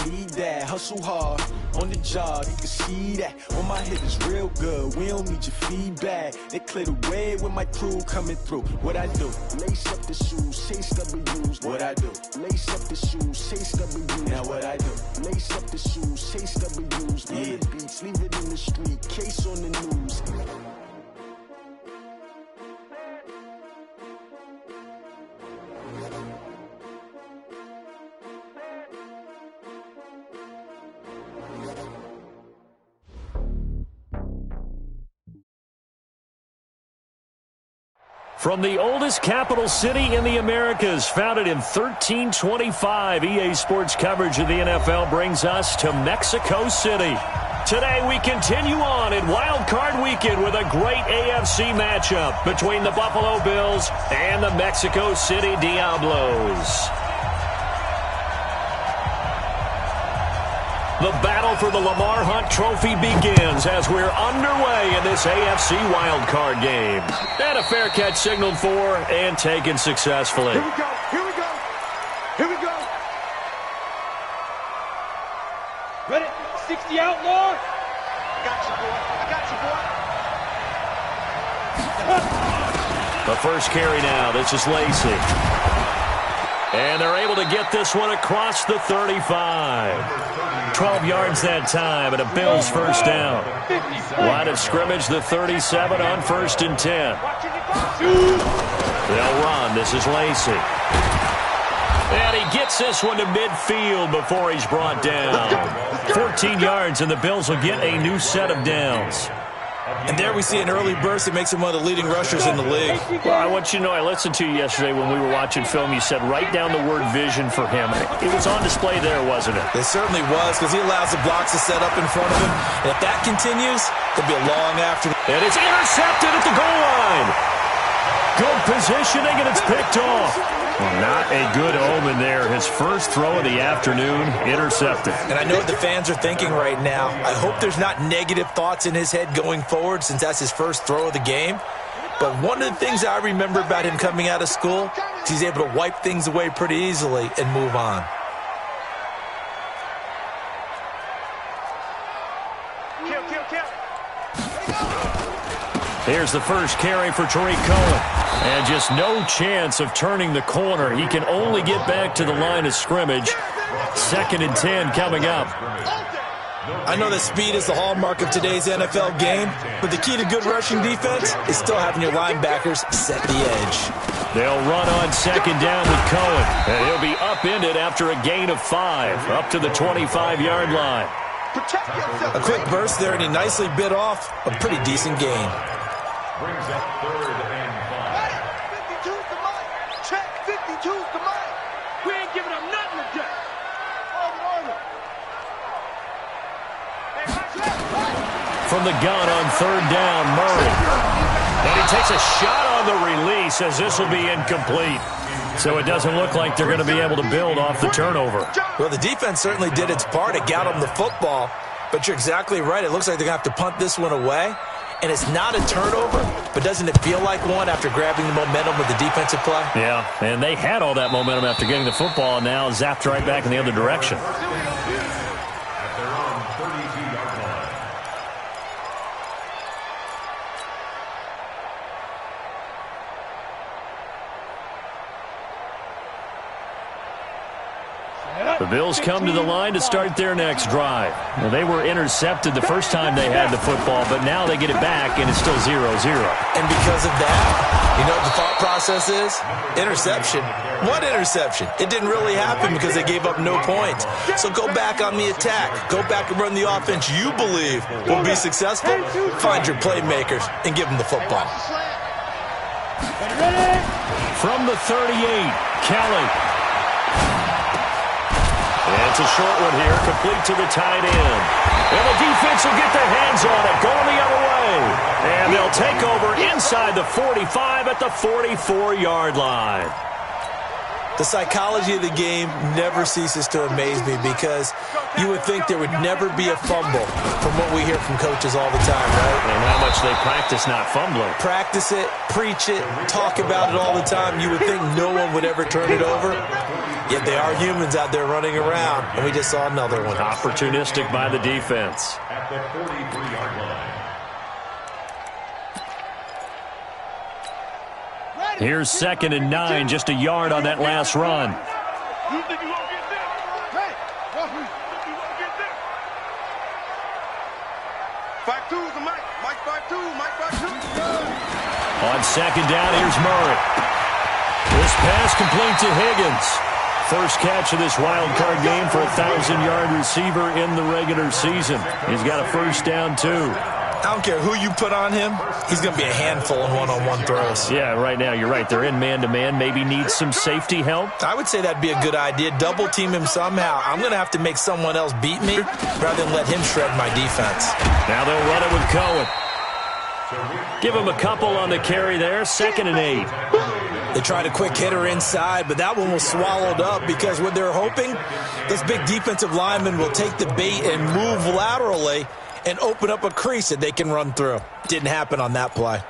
need that. Hustle hard on the job, you can see that. On my head is real good, we don't need your feedback. They clear the way with my crew coming through. What I do? Lace up the shoes, chase W's. What I do? Lace up the shoes, chase W's. Now what I do? Lace up the shoes, chase W's. Yeah. Beats, leave it in the street, case on the news. From the oldest capital city in the Americas, founded in 1325, EA Sports coverage of the NFL brings us to Mexico City. Today we continue on in Wild Card Weekend with a great AFC matchup between the Buffalo Bills and the Mexico City Diablos. The battle for the Lamar Hunt Trophy begins as we're underway in this AFC wildcard game. And a fair catch signaled for and taken successfully. Here we go, here we go, here we go. Ready? 60 out, Lord. I got you, boy. I got you, boy. The first carry now. This is Lacy. And they're able to get this one across the 35. 12 yards that time, and a Bills first down. Line of scrimmage, the 37 on 1st and 10. They'll run. This is Lacy. And he gets this one to midfield before he's brought down. 14 yards, and the Bills will get a new set of downs. And there we see an early burst that makes him one of the leading rushers in the league. Well, I want you to know, I listened to you yesterday when we were watching film. You said write down the word vision for him. It was on display there, wasn't it? It certainly was, because he allows the blocks to set up in front of him. And if that continues, there'll be a long after. And it's intercepted at the goal line. Good positioning, and it's picked off. Well, not a good omen there. His first throw of the afternoon, intercepted. And I know what the fans are thinking right now. I hope there's not negative thoughts in his head going forward since that's his first throw of the game. But one of the things I remember about him coming out of school is he's able to wipe things away pretty easily and move on. Here's the first carry for Tariq Cohen. And just no chance of turning the corner. He can only get back to the line of scrimmage. 2nd and 10 coming up. I know that speed is the hallmark of today's NFL game, but the key to good rushing defense is still having your linebackers set the edge. They'll run on 2nd down with Cohen. And he'll be upended after a gain of 5, up to the 25-yard line. A quick burst there, and he nicely bit off a pretty decent gain. Brings up 3rd and 5. 52's the mic. Check. 52's the mic. We ain't giving up nothing today. From the gun on 3rd down, Murray. And he takes a shot on the release as this will be incomplete. So it doesn't look like they're going to be able to build off the turnover. Well, the defense certainly did its part. It got them the football. But you're exactly right. It looks like they're going to have to punt this one away. And it's not a turnover, but doesn't it feel like one after grabbing the momentum with the defensive play? Yeah, and they had all that momentum after getting the football, and now zapped right back in the other direction. The Bills come to the line to start their next drive. Well, they were intercepted the first time they had the football, but now they get it back, and it's still 0-0. And because of that, you know what the thought process is? Interception. What interception? It didn't really happen because they gave up no points. So go back on the attack. Go back and run the offense you believe will be successful. Find your playmakers and give them the football. From the 38, Kelly. It's a short one here, complete to the tight end. And the defense will get their hands on it, going the other way. And they'll take over inside the 45 at the 44-yard line. The psychology of the game never ceases to amaze me because you would think there would never be a fumble from what we hear from coaches all the time, right? And how much they practice not fumbling. Practice it, preach it, talk about it all the time. You would think no one would ever turn it over. Yet they are humans out there running around, and we just saw another one. Opportunistic by the defense. At the 43-yard line. Here's 2nd and 9, just a yard on that last run. You think you won't get there? Hey, you think you won't get there? 5-2's the Mike. Mike 5-2. Mike 5-2. On 2nd down, here's Murray. This pass complete to Higgins. First catch of this wild card game for a 1,000-yard receiver in the regular season. He's got a first down, too. I don't care who you put on him. He's going to be a handful in one-on-one throws. Yeah, right now, you're right. They're in man-to-man. Maybe needs some safety help. I would say that'd be a good idea. Double team him somehow. I'm going to have to make someone else beat me rather than let him shred my defense. Now they'll run it with Cohen. Give him a couple on the carry there. 2nd and 8. They tried a quick hitter inside, but that one was swallowed up because what they're hoping, this big defensive lineman will take the bait and move laterally and open up a crease that they can run through. Didn't happen on that play.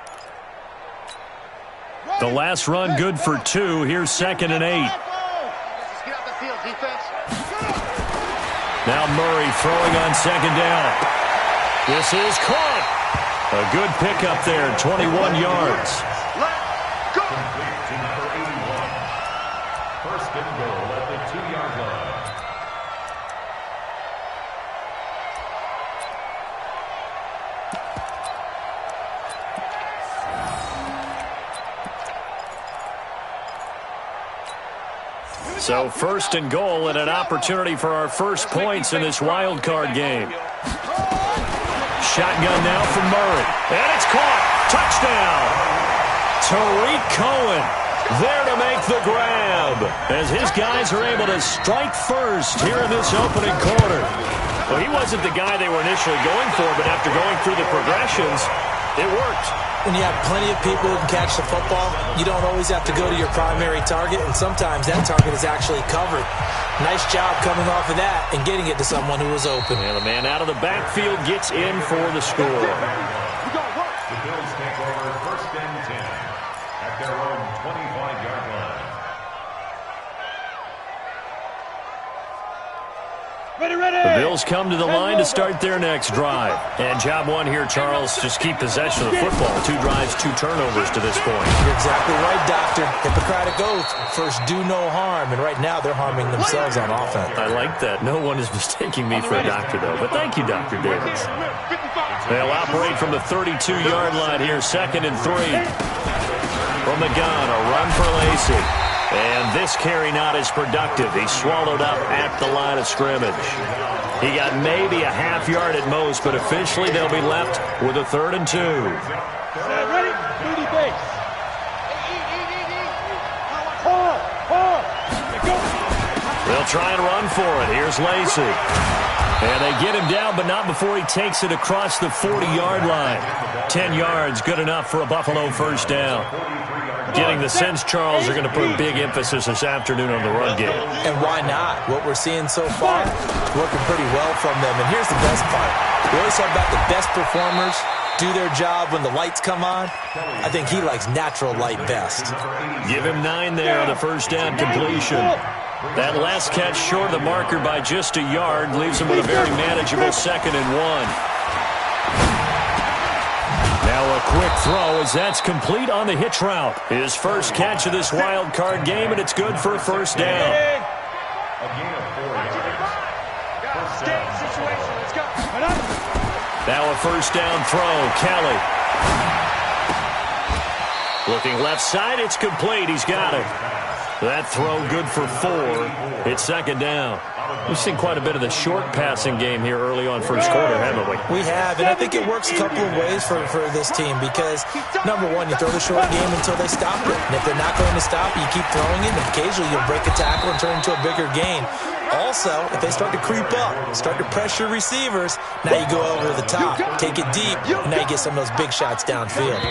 The last run good for 2. Here's 2nd and 8. Get out the field, defense. Now Murray throwing on 2nd down. This is caught. A good pickup there, 21 yards. Let's go. Complete for 81. First and goal at the 2-yard line. So 1st and goal and an opportunity for our first points in this wild card game. Shotgun now from Murray. And it's caught. Touchdown. Tariq Cohen there to make the grab as his guys are able to strike first here in this opening quarter. Well, he wasn't the guy they were initially going for, but after going through the progressions, it worked. When you have plenty of people who can catch the football, you don't always have to go to your primary target, and sometimes that target is actually covered. Nice job coming off of that and getting it to someone who was open. And the man out of the backfield gets in for the score. The Bills take over 1st and 10 at their own 25-yard line. The Bills come to the line to start their next drive. And job one here, Charles, just keep possession of the football. 2 drives, 2 turnovers to this point. You're exactly right, Doctor. Hippocratic oath. First, do no harm. And right now, they're harming themselves on offense. I like that. No one is mistaking me for a doctor, though. But thank you, Dr. Davis. They'll operate from the 32-yard line here, 2nd and 3. From the gun, a run for Lacy. And this carry not as productive. He's swallowed up at the line of scrimmage. He got maybe a half yard at most, but officially they'll be left with a 3rd and 2. Ready? Duty base. They'll try and run for it. Here's Lacy. And they get him down, but not before he takes it across the 40-yard line. 10 yards, good enough for a Buffalo first down. Getting the sense, Charles, they're going to put big emphasis this afternoon on the run game. And why not? What we're seeing so far, working pretty well from them. And here's the best part. We always talk about the best performers do their job when the lights come on. I think he likes natural light best. Give him 9 there on the first down completion. That last catch short of the marker by just a yard leaves him with a very manageable 2nd and 1. Now a quick throw as that's complete on the hitch route. His first catch of this wild card game, and it's good for a first down. A gain of 4 yards. Situation. Let's go. Now a first down throw. Kelly. Looking left side, it's complete. He's got it. That throw good for 4. It's 2nd down. We've seen quite a bit of the short passing game here early on first quarter, haven't we? We have, and I think it works a couple of ways for this team because, number one, you throw the short game until they stop it. And if they're not going to stop it, you keep throwing it, and occasionally you'll break a tackle and turn it into a bigger gain. Also, if they start to creep up, start to pressure receivers, now you go over the top, take it deep, and now you get some of those big shots downfield.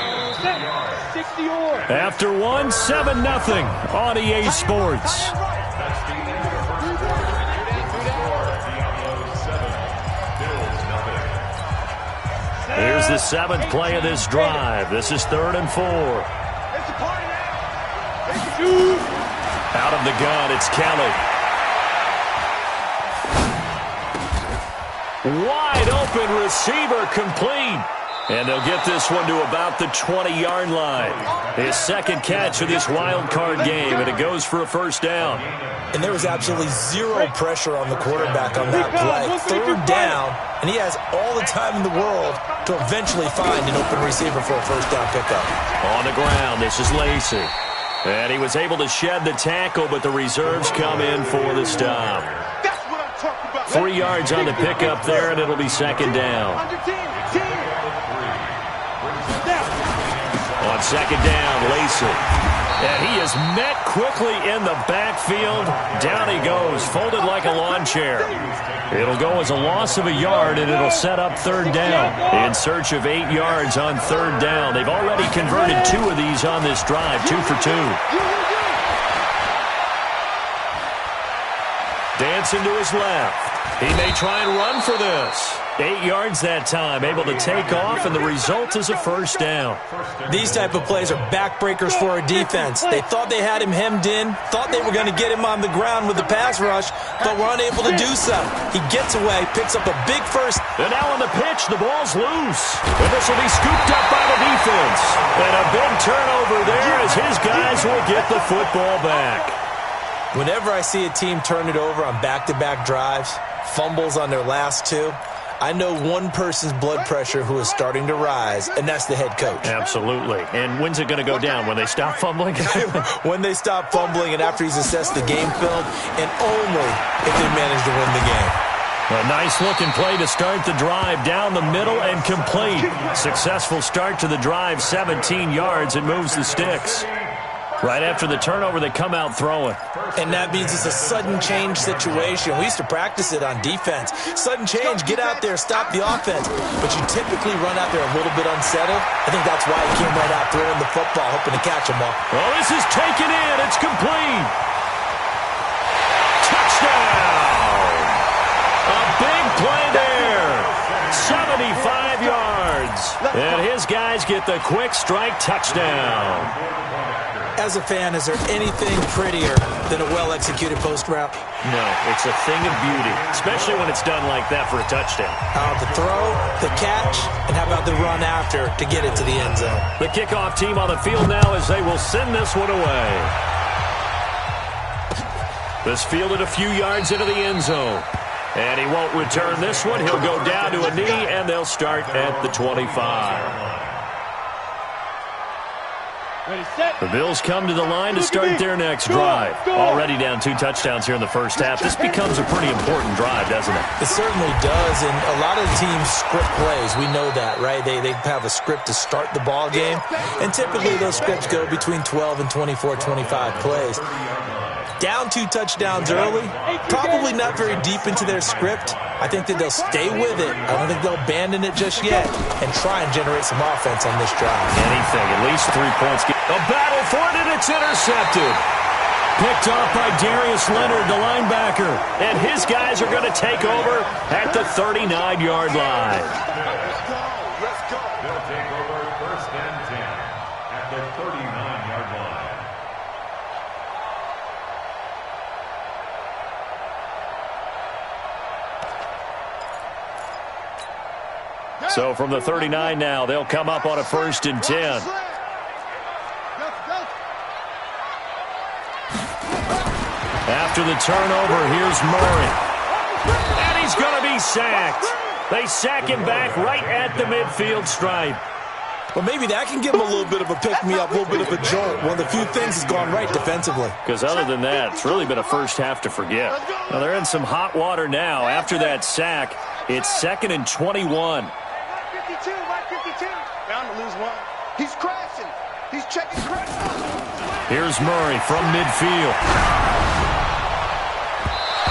After 1, 7-0 on EA Sports. Here's the 7th play of this drive. This is 3rd and 4. Out of the gun, it's Kelly. Wide open receiver, complete. And they'll get this one to about the 20-yard line. His second catch of this wild card game, and it goes for a first down. And there was absolutely zero pressure on the quarterback on that play. Third down, and he has all the time in the world to eventually find an open receiver for a first down pickup. On the ground, this is Lacey. And he was able to shed the tackle, but the reserves come in for the stop. 3 yards on the pickup there, and it'll be second down. On second down, Lacey. And he is met quickly in the backfield. Down he goes, folded like a lawn chair. It'll go as a loss of a yard, and it'll set up third down. In search of 8 yards on third down. They've already converted 2 of these on this drive, 2 for 2. Dancing to his left. He may try and run for this. 8 yards that time, able to take off, and the result is a first down. These type of plays are backbreakers for a defense. They thought they had him hemmed in, thought they were going to get him on the ground with the pass rush, but were unable to do so. He gets away, picks up a big first. And now on the pitch, the ball's loose. And this will be scooped up by the defense. And a big turnover there as his guys will get the football back. Whenever I see a team turn it over on back-to-back drives, fumbles on their last 2, I know one person's blood pressure who is starting to rise, and that's the head coach. Absolutely. And when's it going to go down? When they stop fumbling? When they stop fumbling and after he's assessed the game film, and only if they manage to win the game. A nice-looking play to start the drive down the middle and complete. Successful start to the drive, 17 yards. It moves the sticks. Right after the turnover, they come out throwing. And that means it's a sudden change situation. We used to practice it on defense. Sudden change, get out there, stop the offense. But you typically run out there a little bit unsettled. I think that's why he came right out throwing the football, hoping to catch him all. Well, this is taken in. It's complete. Touchdown. A big play there. 75 yards. And his guys get the quick strike touchdown. As a fan, is there anything prettier than a well-executed post route? No, it's a thing of beauty, especially when it's done like that for a touchdown. The throw, the catch, and how about the run after to get it to the end zone? The kickoff team on the field now as they will send this one away. This fielded a few yards into the end zone. And he won't return this one. He'll go down to a knee, and they'll start at the 25. The Bills come to the line to start their next drive. Already down 2 touchdowns here in the first half. This becomes a pretty important drive, doesn't it? It certainly does, and a lot of teams script plays. We know that, right? They have a script to start the ball game, and typically those scripts go between 12 and 24, 25 plays. Down 2 touchdowns early, probably not very deep into their script. I think that they'll stay with it. I don't think they'll abandon it just yet and try and generate some offense on this drive. Anything, at least 3 points. A battle for it, and it's intercepted. Picked off by Darius Leonard, the linebacker. And his guys are going to take over at the 39-yard line. Let's go. They'll take over first and 10 at the 39-yard line. So from the 39 now, they'll come up on a first and 10. After the turnover, here's Murray. And he's going to be sacked. They sack him back right at the midfield stripe. Well, maybe that can give him a little bit of a pick-me-up, a little bit of a jolt. One of the few things has gone right defensively. Because other than that, it's really been a first half to forget. Now, they're in some hot water now. After that sack, it's 2nd and 21. 52, 52. Bound to lose one. He's crashing. He's checking crash. Here's Murray from midfield.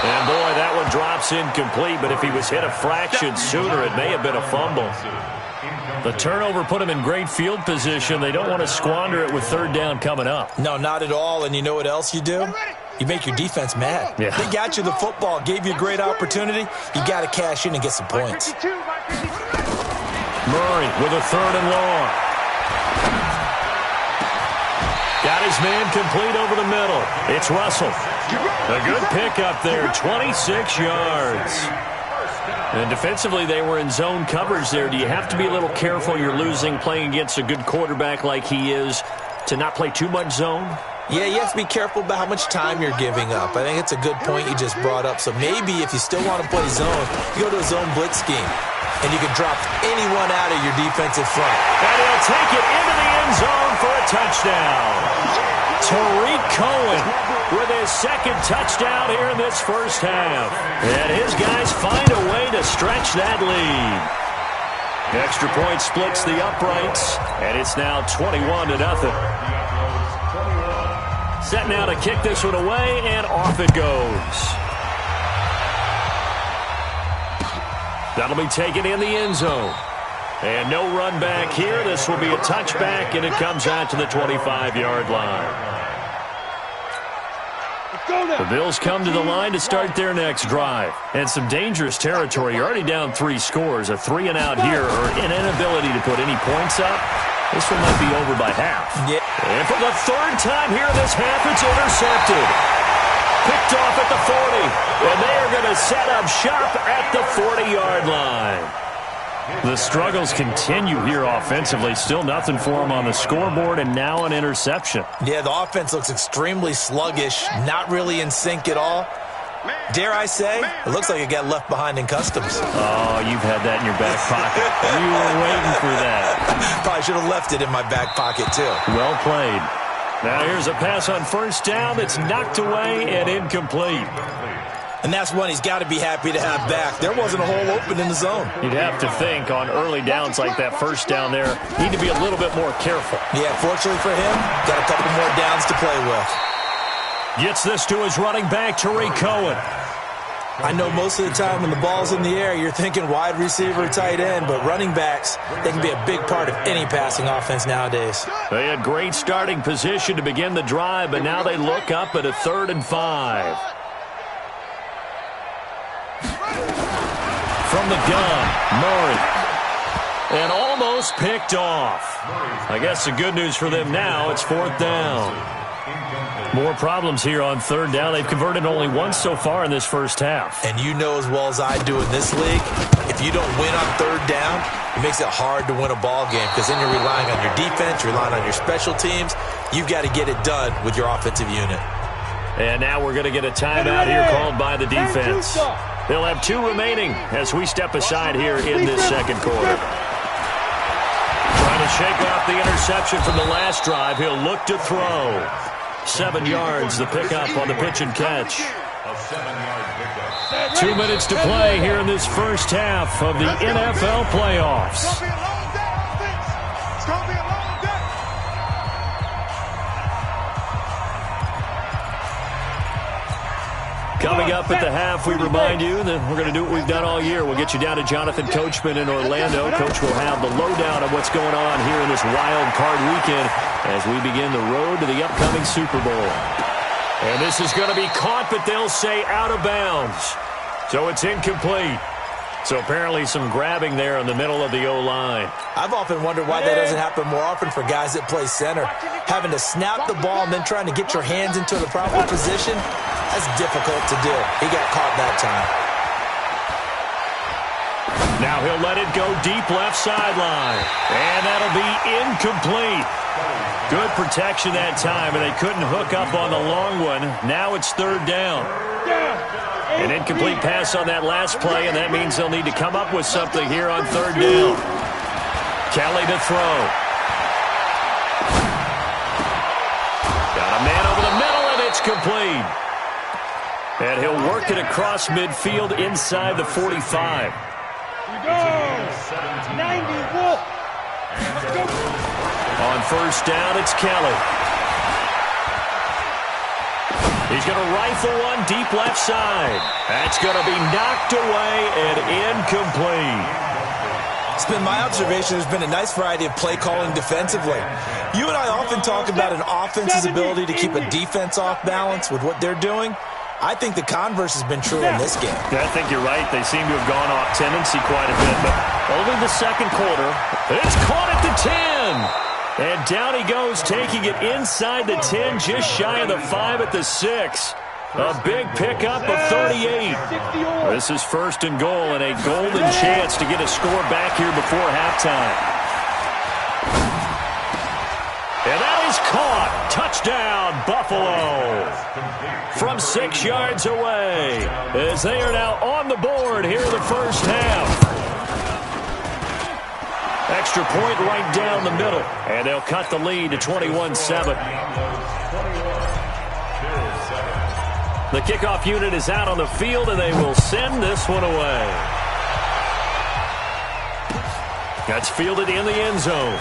And, boy, that one drops incomplete, but if he was hit a fraction sooner, it may have been a fumble. The turnover put him in great field position. They don't want to squander it with third down coming up. No, not at all. And you know what else you do? You make your defense mad. Yeah. They got you the football, gave you a great opportunity. You got to cash in and get some points. Murray with a 3rd and long. Got his man complete over the middle. It's Russell. A good pickup there, 26 yards. And defensively, they were in zone coverage there. Do you have to be a little careful? You're losing playing against a good quarterback like he is to not play too much zone? Yeah, you have to be careful about how much time you're giving up. I think it's a good point you just brought up. So maybe if you still want to play zone, you go to a zone blitz scheme, and you can drop anyone out of your defensive front. And he'll take it into the end zone for a touchdown. Tariq Cohen with his second touchdown here in this first half. And his guys find a way to stretch that lead. Extra point splits the uprights, and it's now 21-0. Set now to kick this one away, and off it goes. That'll be taken in the end zone. And no run back here. This will be a touchback, and it comes out to the 25-yard line. The Bills come to the line to start their next drive. And some dangerous territory. You're already down 3 scores. A 3-and-out here, or an inability to put any points up. This one might be over by half. Yeah. And for the third time here this half, it's intercepted. Picked off at the 40. And they are going to set up shop at the 40-yard line. The struggles continue here offensively. Still nothing for them on the scoreboard, and now an interception. Yeah, the offense looks extremely sluggish, not really in sync at all. Dare I say, it looks like it got left behind in customs. Oh, you've had that in your back pocket. You were waiting for that. Probably should have left it in my back pocket, too. Well played. Now here's a pass on first down that's knocked away and incomplete. And that's one he's got to be happy to have back. There wasn't a hole open in the zone. You'd have to think on early downs like that first down there, need to be a little bit more careful. Yeah, fortunately for him, got a couple more downs to play with. Gets this to his running back, Tariq Cohen. I know most of the time when the ball's in the air, you're thinking wide receiver, tight end, but running backs, they can be a big part of any passing offense nowadays. They had great starting position to begin the drive, but now they look up at a 3rd and 5. From the gun, Murray. And almost picked off. I guess the good news for them now, it's 4th down. More problems here on 3rd down. They've converted only once so far in this first half. And you know as well as I do in this league, if you don't win on 3rd down, it makes it hard to win a ball game because then you're relying on your defense, you're relying on your special teams. You've got to get it done with your offensive unit. And now we're going to get a timeout here called by the defense. They'll have 2 remaining as we step aside here in this second quarter. Trying to shake off the interception from the last drive. He'll look to throw. 7 yards, the pickup on the pitch and catch. 2 minutes to play here in this first half of the NFL playoffs. Coming up at the half, we remind you that we're going to do what we've done all year. We'll get you down to Jonathan Coachman in Orlando. Coach will have the lowdown of what's going on here in this wild card weekend as we begin the road to the upcoming Super Bowl. And this is going to be caught, but they'll say out of bounds. So it's incomplete. So apparently some grabbing there in the middle of the O-line. I've often wondered why that doesn't happen more often for guys that play center. Having to snap the ball and then trying to get your hands into the proper position, that's difficult to do. He got caught that time. Now he'll let it go deep left sideline. And that'll be incomplete. Good protection that time, and they couldn't hook up on the long one. Now it's 3rd down. An incomplete pass on that last play, and that means they'll need to come up with something here on 3rd down. Kelly to throw. Got a man over the middle, and it's complete. And he'll work it across midfield inside the 45. On 1st down, it's Kelly. He's going to rifle one deep left side. That's going to be knocked away and incomplete. It's been my observation there's been a nice variety of play calling defensively. You and I often talk about an offense's ability to keep a defense off balance with what they're doing. I think the converse has been true in this game. Yeah, I think you're right. They seem to have gone off tendency quite a bit, but only the second quarter. It's caught at the 10. And down he goes, taking it inside the 10, just shy of the 5 at the 6. A big pickup of 38. This is first and goal and a golden chance to get a score back here before halftime. And that is caught. Touchdown, Buffalo. From 6 yards away, as they are now on the board here in the first half. Extra point right down the middle, and they'll cut the lead to 21-7. The kickoff unit is out on the field, and they will send this one away. That's fielded in the end zone.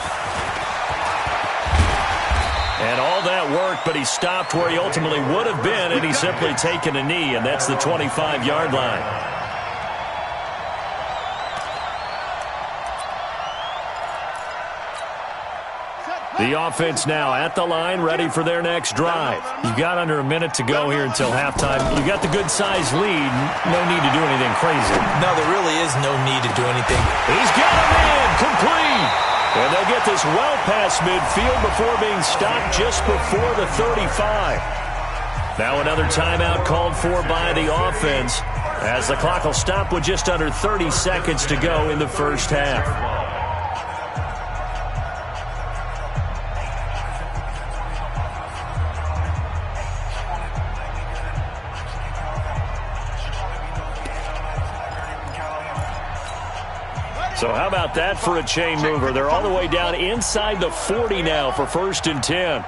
And all that worked, but he stopped where he ultimately would have been, and he's simply taken a knee, and that's the 25-yard line. The offense now at the line, ready for their next drive. You've got under a minute to go here until halftime. You got the good-sized lead. No need to do anything crazy. No, there really is no need to do anything. He's got a man complete. And they'll get this well past midfield before being stopped just before the 35. Now another timeout called for by the offense, as the clock will stop with just under 30 seconds to go in the first half. So how about that for a chain mover? They're all the way down inside the 40 now for first and 10.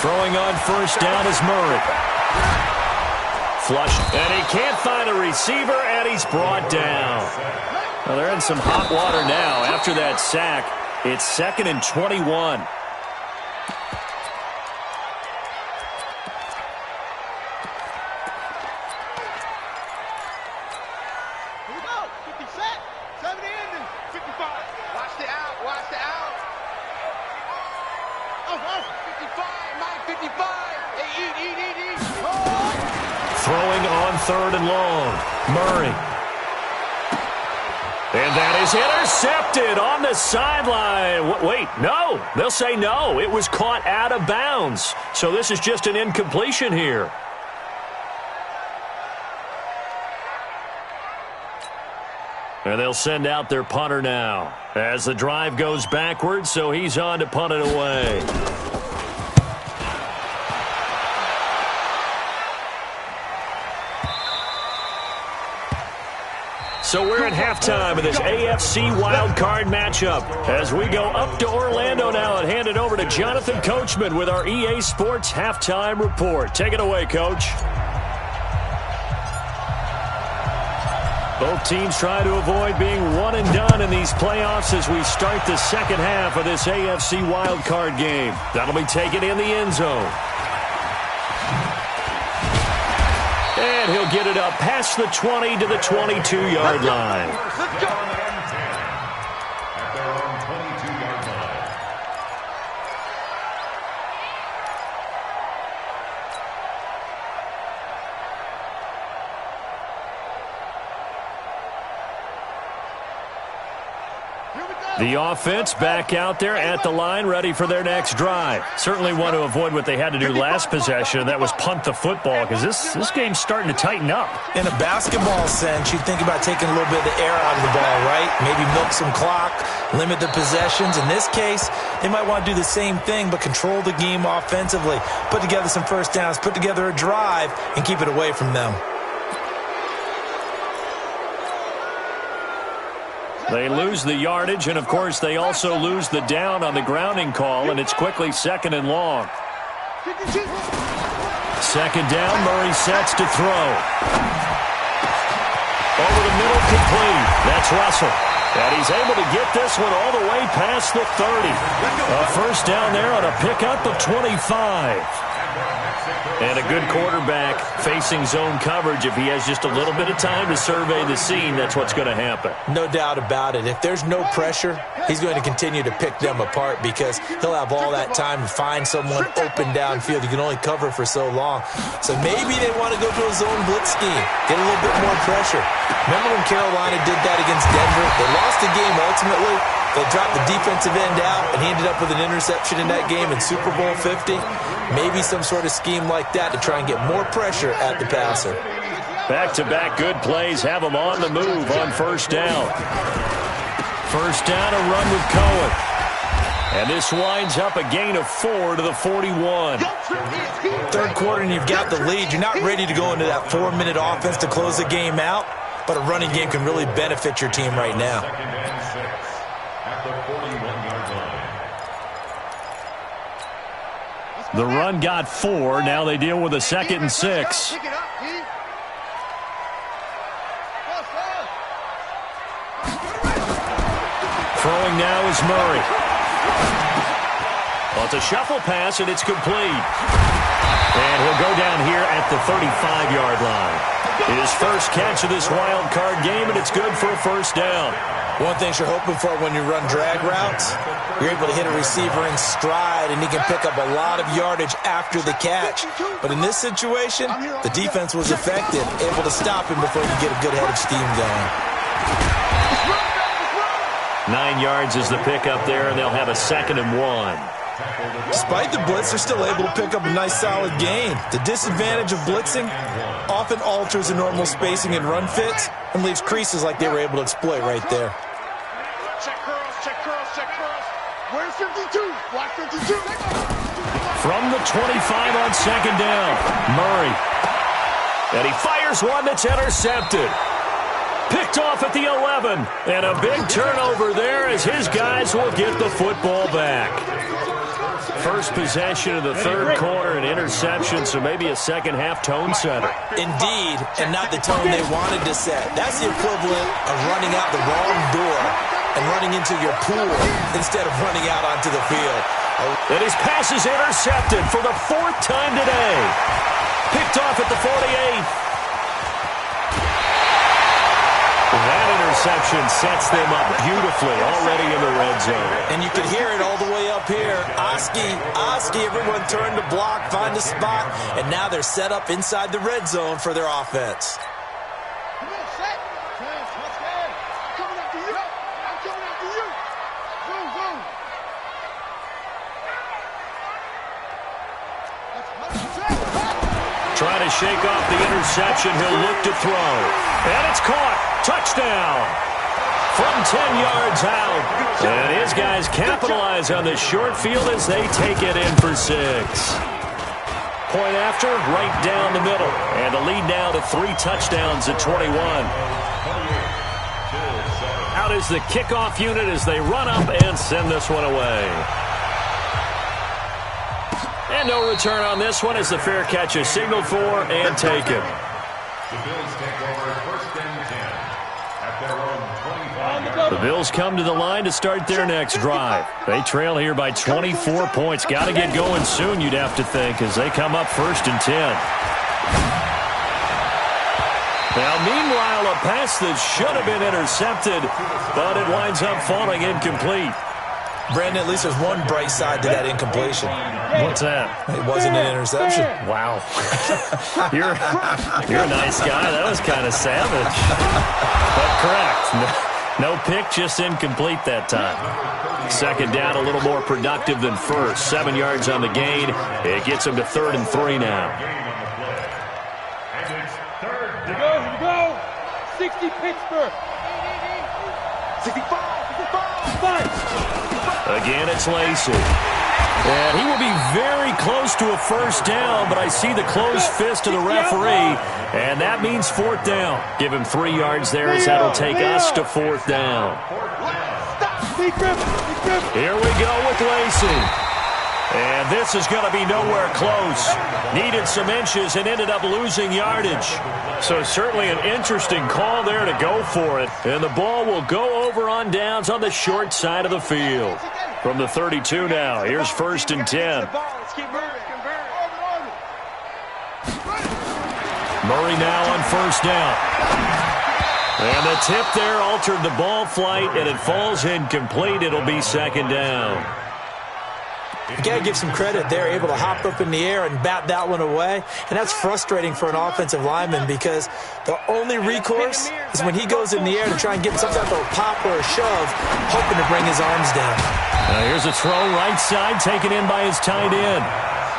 Throwing on first down is Murray. Flushed, and he can't find a receiver, and he's brought down. Well, they're in some hot water now. After that sack, it's 2nd and 21. Throwing on 3rd and long. Murray. And that is intercepted on the sideline. Wait, no. They'll say no. It was caught out of bounds. So this is just an incompletion here. And they'll send out their punter now as the drive goes backwards, so he's on to punt it away. So we're at halftime of this AFC wildcard matchup as we go up to Orlando now and hand it over to Jonathan Coachman with our EA Sports Halftime Report. Take it away, Coach. Both teams try to avoid being one and done in these playoffs as we start the second half of this AFC wildcard game. That'll be taken in the end zone. And he'll get it up past the 20 to the 22-yard line. Let's go. At their own 22-yard line. The offense back out there at the line, ready for their next drive. Certainly want to avoid what they had to do last possession, and that was punt the football, because this game's starting to tighten up. In a basketball sense, you think about taking a little bit of the air out of the ball, right? Maybe milk some clock, limit the possessions. In this case, they might want to do the same thing, but control the game offensively. Put together some first downs, put together a drive, and keep it away from them. They lose the yardage, and, of course, they also lose the down on the grounding call, and it's quickly 2nd and long. 2nd down, Murray sets to throw. Over the middle, complete. That's Russell. And he's able to get this one all the way past the 30. A first down there on a pickup of 25. And a good quarterback facing zone coverage, if he has just a little bit of time to survey the scene, that's what's going to happen. No doubt about it. If there's no pressure, he's going to continue to pick them apart because he'll have all that time to find someone open downfield. You can only cover for so long. So maybe they want to go to a zone blitz scheme, get a little bit more pressure. Remember when Carolina did that against Denver? They lost the game ultimately. They dropped the defensive end out, and he ended up with an interception in that game in Super Bowl 50. Maybe some sort of scheme like that to try and get more pressure at the passer. Back-to-back good plays have them on the move on first down. First down, a run with Cohen. And this winds up a gain of 4 to the 41. Third quarter and you've got the lead. You're not ready to go into that 4-minute offense to close the game out, but a running game can really benefit your team right now. The run got 4. Now they deal with a 2nd and 6. Throwing now is Murray. Well, it's a shuffle pass, and it's complete. And he'll go down here at the 35-yard line. His first catch of this wild card game, and it's good for a first down. One thing you're hoping for when you run drag routes, you're able to hit a receiver in stride, and he can pick up a lot of yardage after the catch. But in this situation, the defense was effective, able to stop him before you get a good head of steam going. 9 yards is the pickup there, and they'll have a 2nd and 1. Despite the blitz, they're still able to pick up a nice solid gain. The disadvantage of blitzing often alters the normal spacing and run fits and leaves creases like they were able to exploit right there. Check curls, check curls. Where's 52? Block 52. From the 25 on 2nd down, Murray. And he fires one that's intercepted. Picked off at the 11. And a big turnover there as his guys will get the football back. First possession of the third quarter, an interception, so maybe a second-half tone setter. Indeed, and not the tone they wanted to set. That's the equivalent of running out the wrong door and running into your pool instead of running out onto the field. And his pass is intercepted for the 4th time today. Picked off at the 48. That interception sets them up beautifully already in the red zone. And you can hear it all the way up here. Oski, everyone turned to block, find a spot, and now they're set up inside the red zone for their offense. Come on, set. Let's go. I'm coming after you. I'm coming after you. Boom. Trying to shake off the interception. He'll look to throw. And it's caught. Touchdown. From 10 yards out. And his guys capitalize on the short field as they take it in for 6. Point after, right down the middle. And the lead now to 3 touchdowns at 21. Out is the kickoff unit as they run up and send this one away. And no return on this one as the fair catch is signaled for and taken. The Bills take over 1st and 10 at their own 25. The Bills come to the line to start their next drive. They trail here by 24 points. Got to get going soon, you'd have to think, as they come up 1st and 10. Now, meanwhile, a pass that should have been intercepted, but it winds up falling incomplete. Brandon, at least there's one bright side to that incompletion. What's that? It wasn't an interception. Wow. You're a nice guy. That was kind of savage. But correct. No pick, just incomplete that time. 2nd down, a little more productive than first. 7 yards on the gain. It gets them to 3rd and 3 now. Here we go. 60 Pittsburgh. 65. Again, it's Lacey. And he will be very close to a first down, but I see the closed fist of the referee, and that means 4th down. Give him 3 yards there as that'll take us to 4th down. Here we go with Lacey. And this is going to be nowhere close. Needed some inches and ended up losing yardage. So certainly an interesting call there to go for it. And the ball will go over on downs on the short side of the field. From the 32 now, here's 1st and 10. Murray now on first down. And the tip there altered the ball flight, and it falls incomplete. It'll be second down. You got to give some credit. They're able to hop up in the air and bat that one away. And that's frustrating for an offensive lineman because the only recourse is when he goes in the air to try and get some type of pop or a shove, hoping to bring his arms down. Now here's a throw right side, taken in by his tight end.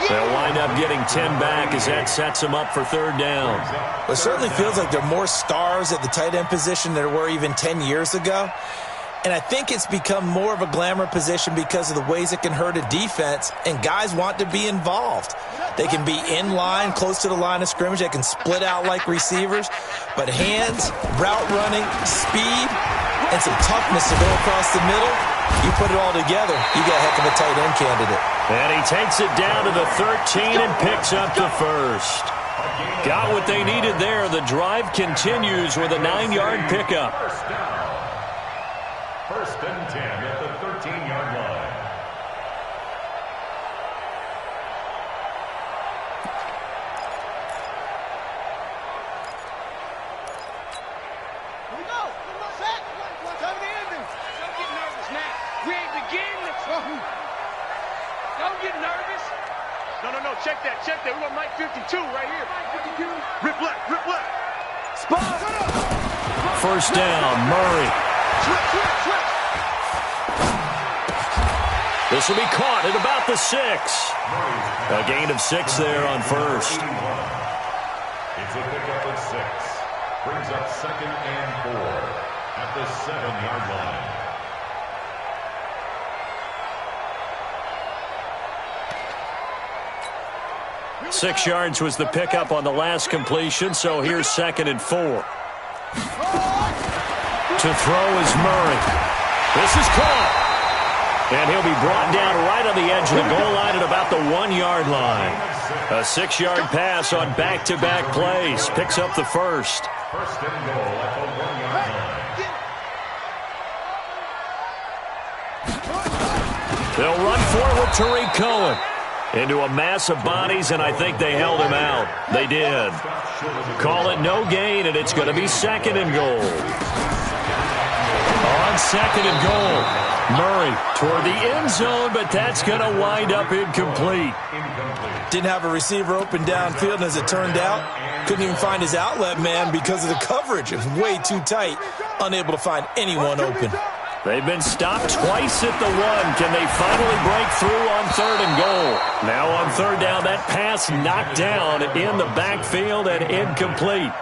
They'll wind up getting 10 back as that sets him up for third down. Well, it certainly feels like there are more stars at the tight end position than there were even 10 years ago. And I think it's become more of a glamour position because of the ways it can hurt a defense, and guys want to be involved. They can be in line, close to the line of scrimmage. They can split out like receivers. But hands, route running, speed, and some toughness to go across the middle, you put it all together, you got a heck of a tight end candidate. And he takes it down to the 13 and picks up the first. Got what they needed there. The drive continues with a 9-yard pickup. First and 10 at the 13-yard line. Here we go. Set. Come to the ending. Don't get nervous now. We ain't beginning. Don't get nervous. No. Check that. We want Mike 52 right here. Rip left. Spot. First down, Murray. Switch. This will be caught at about the 6. A gain of 6 there on first. It's a pickup at 6. Brings up second and 4 at the 7-yard line. – 6 yards was the pickup on the last completion, so here's second and 4. To throw is Murray. This is caught. And he'll be brought down right on the edge of the goal line at about the 1-yard line. A 6-yard pass on back-to-back plays. Picks up the first. First and goal at the 1-yard line. They'll run forward Tariq Cohen into a mass of bodies, and I think they held him out. They did. Call it no gain, and it's going to be second and goal. On second and goal. Murray toward the end zone, but that's going to wind up incomplete. Didn't have a receiver open downfield, and as it turned out, couldn't even find his outlet man because of the coverage. It was way too tight, unable to find anyone open. They've been stopped twice at the 1. Can they finally break through on third and goal? Now on third down, that pass knocked down in the backfield and incomplete.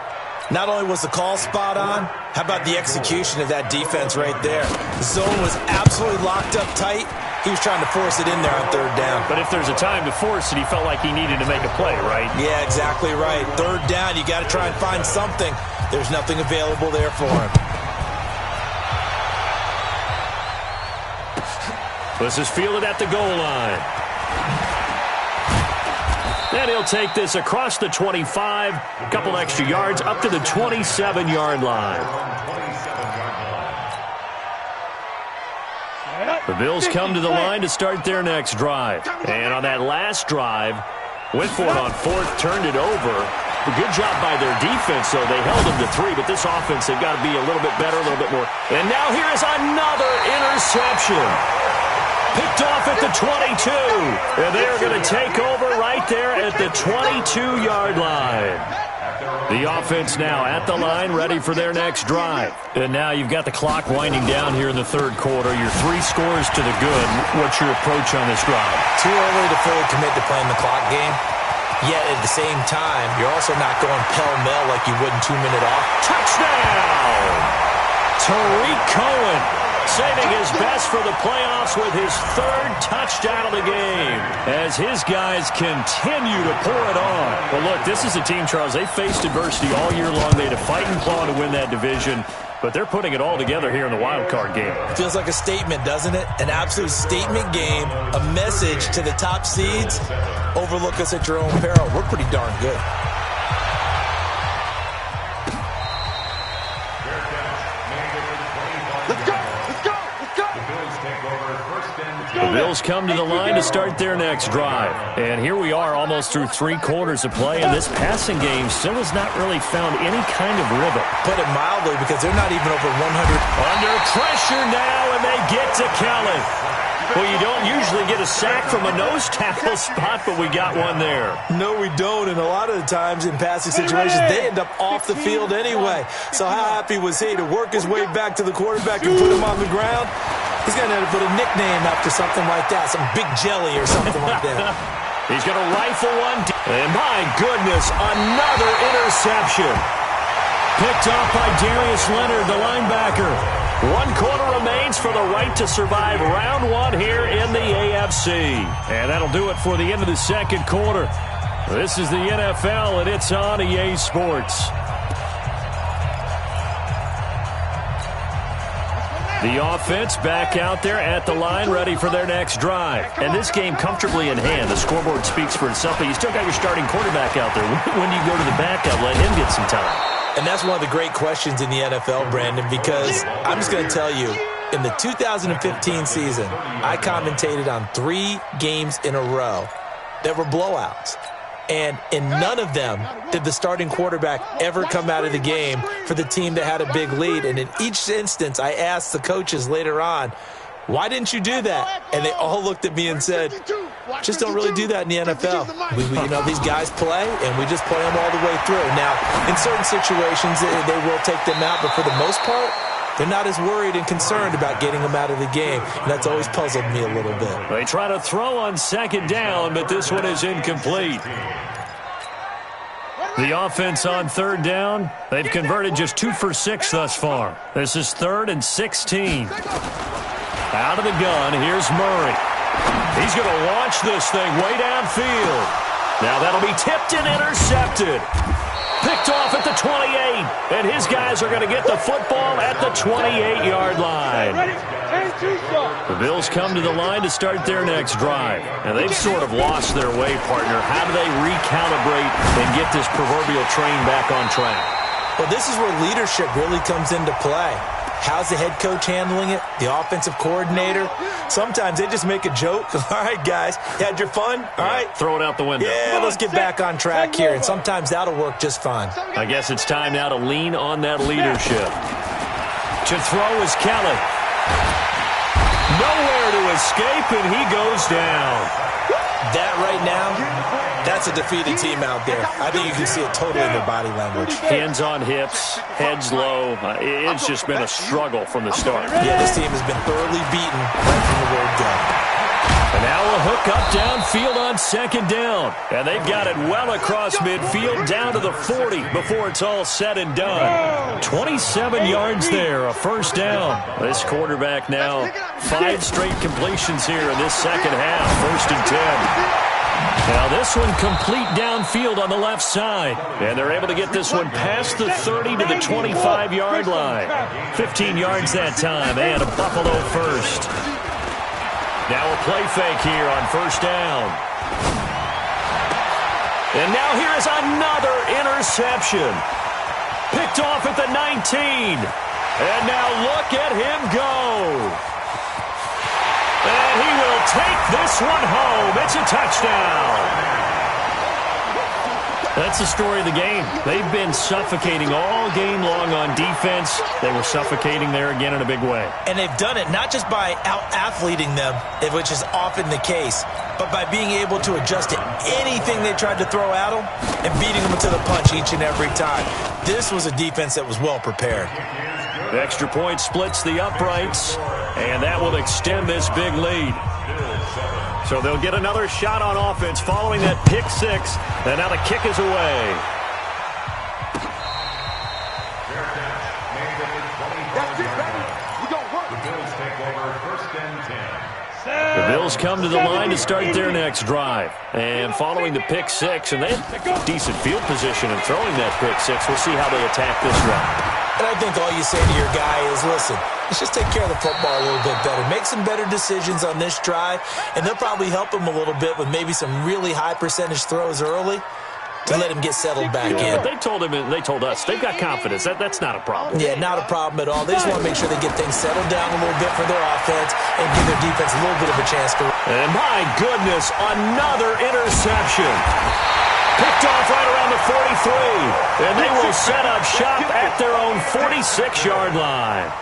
Not only was the call spot on, how about the execution of that defense right there? The zone was absolutely locked up tight. He was trying to force it in there on third down. But if there's a time to force it, he felt like he needed to make a play, right? Yeah, exactly right. Third down, you got to try and find something. There's nothing available there for him. This is fielded at the goal line. And he'll take this across the 25, a couple extra yards, up to the 27-yard line. The Bills come to the line to start their next drive. And on that last drive, went for it on fourth, turned it over. A good job by their defense, though. They held them to 3, but this offense, they've got to be a little bit better, a little bit more. And now here is another interception. Picked off at the 22. And they're going to take over right there at the 22-yard line. The offense now at the line, ready for their next drive. And now you've got the clock winding down here in the third quarter. Your 3 scores to the good. What's your approach on this drive? Too early to fully commit to playing the clock game. Yet at the same time, you're also not going pell-mell like you would in 2-minute off. Touchdown! Tariq Cohen saving his best for the playoffs with his 3rd touchdown of the game as his guys continue to pour it on. Well, look, this is a team, Charles, they faced adversity all year long. They had to fight and claw to win that division, but they're putting it all together here in the wild card game. Feels like a statement, doesn't it? An absolute statement game, a message to the top seeds. Overlook us at your own peril. We're pretty darn good. The Bills come to the line to start their next drive. And here we are almost through 3 quarters of play, and this passing game still has not really found any kind of rhythm. Put it mildly, because they're not even over 100. Under pressure now, and they get to Kelly. Well, you don't usually get a sack from a nose tackle spot, but we got one there. No, we don't, and a lot of the times in passing situations, they end up off the field anyway. So how happy was he to work his way back to the quarterback and put him on the ground? He's going to have to put a nickname after something like that, some Big Jelly or something like that. He's going to rifle one. And my goodness, another interception. Picked off by Darius Leonard, the linebacker. 1 quarter remains for the right to survive round 1 here in the AFC. And that'll do it for the end of the second quarter. This is the NFL, and it's on EA Sports. The offense back out there at the line, ready for their next drive. And this game comfortably in hand. The scoreboard speaks for itself, but you still got your starting quarterback out there. When do you go to the backup? Let him get some time. And that's one of the great questions in the NFL, Brandon, because I'm just going to tell you, in the 2015 season, I commentated on 3 games in a row that were blowouts. And in none of them did the starting quarterback ever come out of the game for the team that had a big lead. And in each instance, I asked the coaches later on, why didn't you do that? And they all looked at me and said, just don't really do that in the NFL. These guys play, and we just play them all the way through. Now, in certain situations, they will take them out, but for the most part, they're not as worried and concerned about getting them out of the game, and that's always puzzled me a little bit. They try to throw on second down, but this one is incomplete. The offense on third down, they've converted just 2 for 6 thus far. This is 3rd and 16. Out of the gun, here's Murray. He's going to launch this thing way downfield. Now that'll be tipped and intercepted. Picked off at the 28. And his guys are going to get the football at the 28-yard line. The Bills come to the line to start their next drive. And they've sort of lost their way, partner. How do they recalibrate and get this proverbial train back on track? Well, this is where leadership really comes into play. How's the head coach handling it? The offensive coordinator? Sometimes they just make a joke. All right, guys, you had your fun? All right. Throw it out the window. Yeah, let's get back on track here. And sometimes that'll work just fine. I guess it's time now to lean on that leadership. To throw is Kelly. Nowhere to escape, and he goes down. That right now, that's a defeated team out there. I think you can see it totally in their body language. Hands on hips, heads low. It's just been a struggle from the start. Yeah, this team has been thoroughly beaten right from the word go. And now a hook up downfield on second down. And they've got it well across midfield down to the 40 before it's all said and done. 27 yards there, a first down. This quarterback now 5 straight completions here in this second half. 1st and 10. Now this one complete downfield on the left side. And they're able to get this one past the 30 to the 25-yard line. 15 yards that time and a Buffalo first. Now a play fake here on first down. And now here is another interception. Picked off at the 19. And now look at him go. And he will take this one home. It's a touchdown. That's the story of the game. They've been suffocating all game long on defense. They were suffocating there again in a big way. And they've done it not just by out-athleting them, which is often the case, but by being able to adjust to anything they tried to throw at them and beating them to the punch each and every time. This was a defense that was well prepared. The extra point splits the uprights, and that will extend this big lead. So they'll get another shot on offense following that pick 6, and now the kick is away. The Bills come to the line to start their next drive. And following the pick 6, and they have decent field position in throwing that pick 6. We'll see how they attack this drive. And I think all you say to your guy is, listen, let's just take care of the football a little bit better. Make some better decisions on this drive, and they'll probably help him a little bit with maybe some really high percentage throws early. to let him get settled back in. But they told us, they've got confidence. That's not a problem. Yeah, not a problem at all. They just want to make sure they get things settled down a little bit for their offense and give their defense a little bit of a chance to... And my goodness, another interception. Picked off right around the 43. And they will set up shop at their own 46-yard line.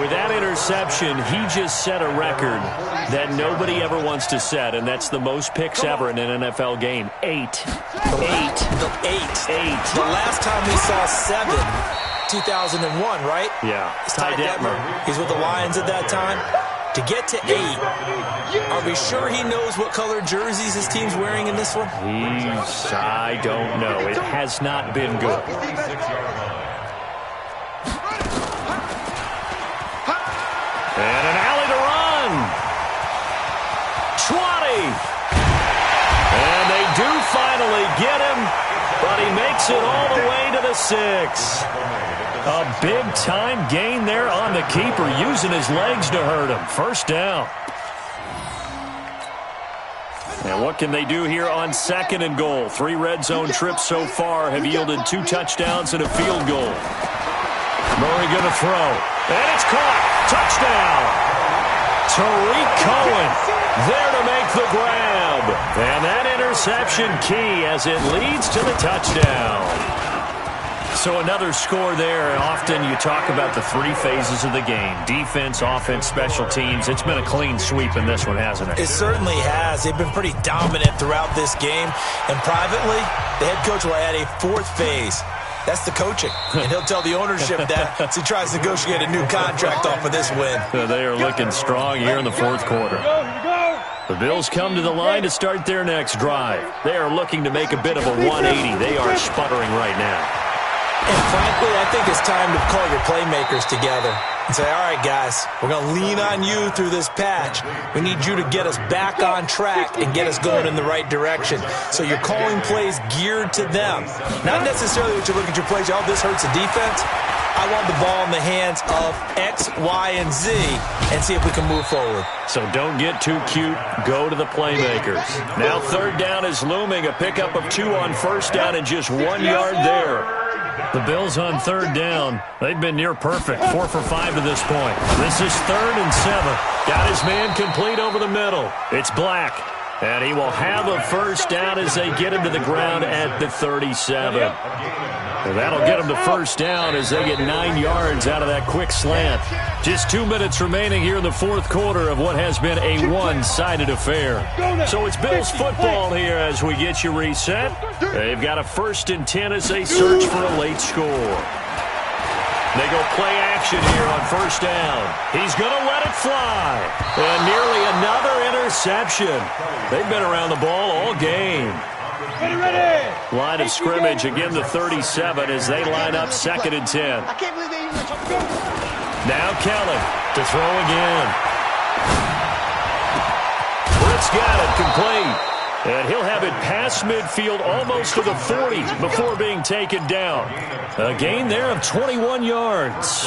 With that interception, he just set a record that nobody ever wants to set, and that's the most picks ever in an NFL game. 8. The last time we saw 7, 2001, right? Yeah. It's Ty Detmer. He's with the Lions at that time. To get to 8, are we sure he knows what color jerseys his team's wearing in this one? I don't know. It has not been good. And an alley to run. 20. And they do finally get him, but he makes it all the way to the 6. A big-time gain there on the keeper, using his legs to hurt him. First down. And what can they do here on 2nd and goal? 3 red zone trips so far have yielded 2 touchdowns and a field goal. Murray going to throw. And it's caught. Touchdown. Tariq Cohen there to make the grab. And that interception key as it leads to the touchdown. So another score there. Often you talk about the 3 phases of the game. Defense, offense, special teams. It's been a clean sweep in this one, hasn't it? It certainly has. They've been pretty dominant throughout this game. And privately, the head coach will add a 4th phase. That's the coaching. And he'll tell the ownership that as he tries to negotiate a new contract off of this win. They are looking strong here in the 4th quarter. The Bills come to the line to start their next drive. They are looking to make a bit of a 180. They are sputtering right now. And frankly, I think it's time to call your playmakers together and say, all right, guys, we're going to lean on you through this patch. We need you to get us back on track and get us going in the right direction. So you're calling plays geared to them. Not necessarily that you look at your plays, oh, this hurts the defense. I want the ball in the hands of X, Y, and Z and see if we can move forward. So don't get too cute. Go to the playmakers. Now 3rd down is looming. A pickup of 2 on 1st down and just 1 yard there. The Bills on 3rd down. They've been near perfect. 4 for 5 to this point. This is 3rd and 7. Got his man complete over the middle. It's Black. And he will have a 1st down as they get him to the ground at the 37. And that'll get them to 1st down as they get 9 yards out of that quick slant. Just 2 minutes remaining here in the 4th quarter of what has been a one-sided affair. So it's Bills football here as we get you reset. They've got a 1st and 10 as they search for a late score. They go play action here on 1st down. He's going to let it fly. And nearly another interception. They've been around the ball all game. Line of scrimmage, again the 37 as they line up 2nd and 10. I can't believe they even let you go. Now Kelly to throw again. Britt's got it complete. And he'll have it past midfield almost to the 40 before being taken down. A gain there of 21 yards.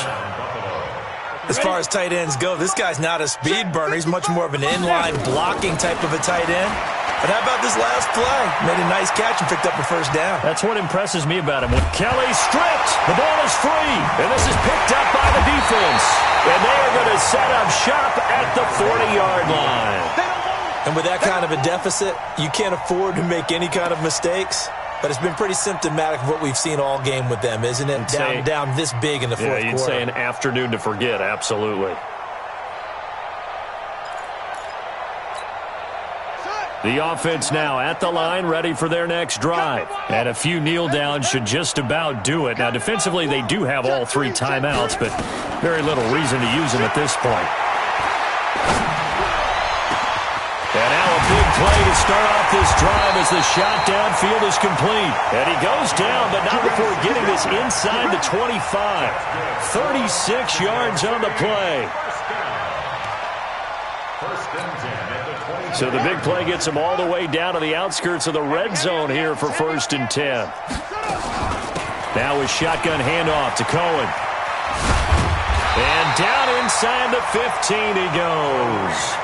As far as tight ends go, this guy's not a speed burner. He's much more of an inline blocking type of a tight end. But how about this last play? Made a nice catch and picked up a 1st down. That's what impresses me about him. When Kelly stripped, the ball is free. And this is picked up by the defense. And they are going to set up shop at the 40-yard line. And with that kind of a deficit, you can't afford to make any kind of mistakes. But it's been pretty symptomatic of what we've seen all game with them, isn't it? Down this big in the 4th quarter. Yeah, you'd say an afternoon to forget, absolutely. The offense now at the line, ready for their next drive. And a few kneel downs should just about do it. Now, defensively, they do have all 3 timeouts, but very little reason to use them at this point. And now a big play to start off this drive as the shot downfield is complete. And he goes down, but not before getting this inside the 25. 36 yards on the play. So the big play gets him all the way down to the outskirts of the red zone here for 1st and 10. Now a shotgun handoff to Cohen. And down inside the 15 he goes.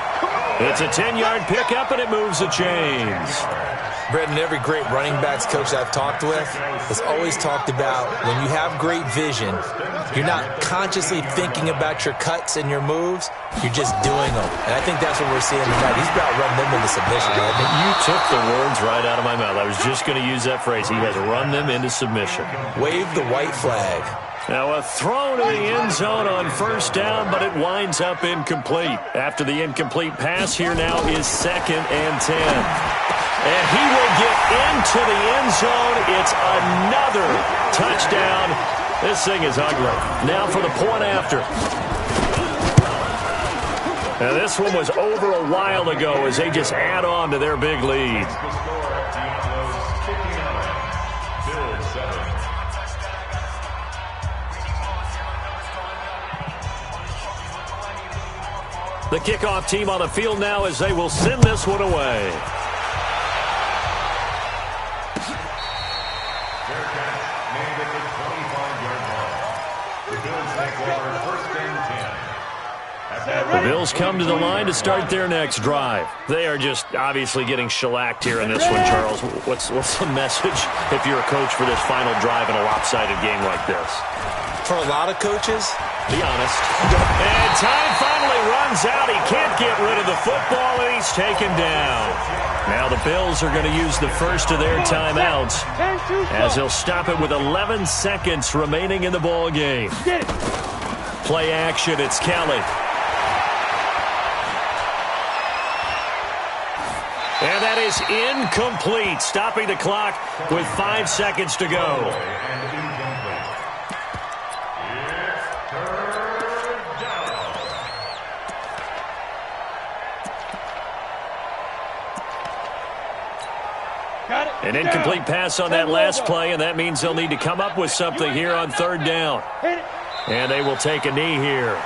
It's a 10-yard pickup, and it moves the chains. Brendan, every great running backs coach I've talked with has always talked about when you have great vision, you're not consciously thinking about your cuts and your moves, you're just doing them. And I think that's what we're seeing tonight. He's about running them into submission. You took the words right out of my mouth. I was just going to use that phrase. He has run them into submission. Wave the white flag. Now a throw to the end zone on first down, but it winds up incomplete. After the incomplete pass, here now is 2nd and 10. And he will get into the end zone. It's another touchdown. This thing is ugly. Now for the point after. Now this one was over a while ago as they just add on to their big lead. The kickoff team on the field now as they will send this one away. The Bills come to the line to start their next drive. They are just obviously getting shellacked here in this one, Charles. What's the message if you're a coach for this final drive in a lopsided game like this? For a lot of coaches, be honest. And time finally runs out. He can't get rid of the football, and he's taken down. Now the Bills are going to use the first of their timeouts as they'll stop it with 11 seconds remaining in the ball game. Play action, it's Kelly. And that is incomplete, stopping the clock with 5 seconds to go. An incomplete pass on that last play, and that means they'll need to come up with something here on 3rd down. And they will take a knee here.